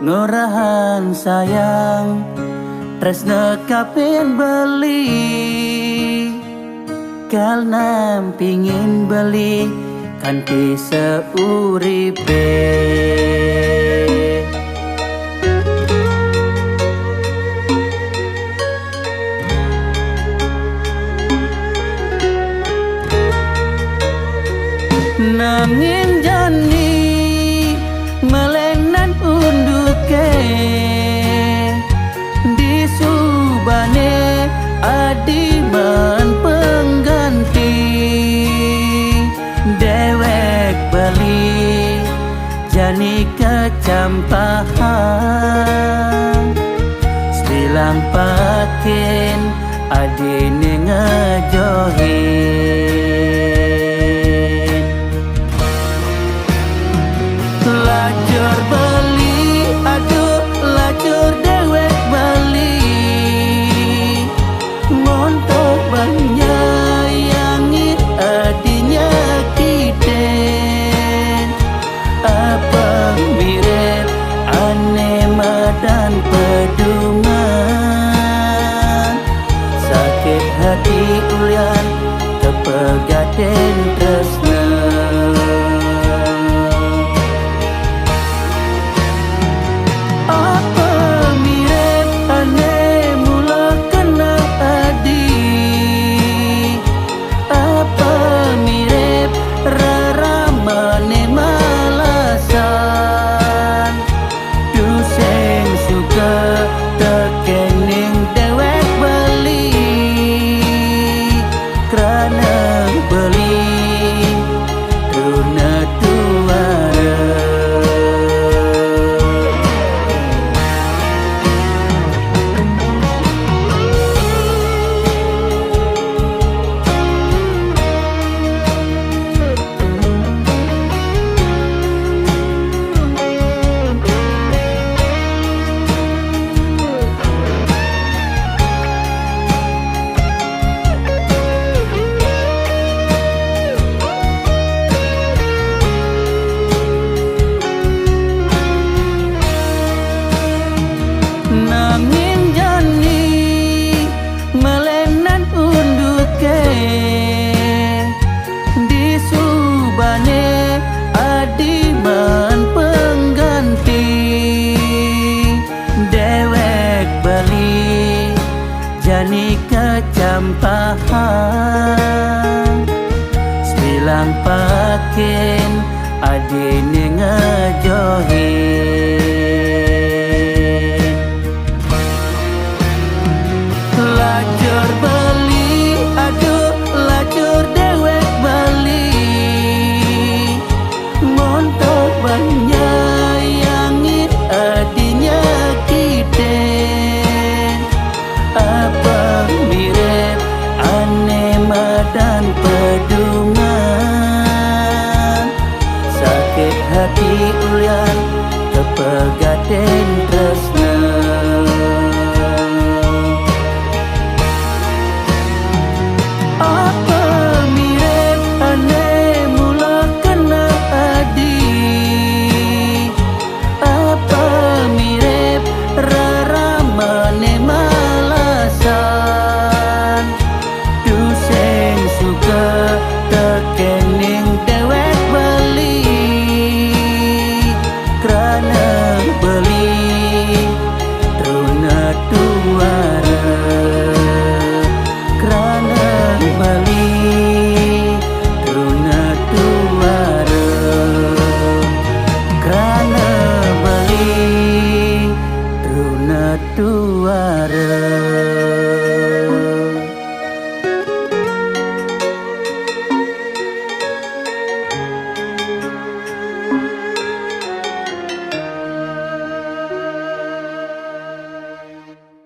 Ngurahan sayang tresna kapin beli, karena pingin beli kanthi seuripe. Nanging jani melenan unduke di subane adiman pengganti dewek beli jani kecampahan silang pakin adine ngejohin. Lajur beli, aduh lajur dewek beli, ngontok banyayangi adinya kiten. Apa mirip anema dan pedungan, sakit hati ulian kepegaden tresna. Tekening dewek beli, kerana beli tuna tuara. Nanging jani melenan unduke di subane adiman pengganti dewek beli jani kecampahan silang pakin adine ngejohin. Lajur beli, aduh lajur dewek beli, ngontok banyayangi adinya kiten. Apa mirip anema dan pedungan, sakit hati ulian kepegaden tresna. Tekening dewek beli, kerana beli tuna tuara. Kerana beli tuna tuara. Kerana beli tuna tuara.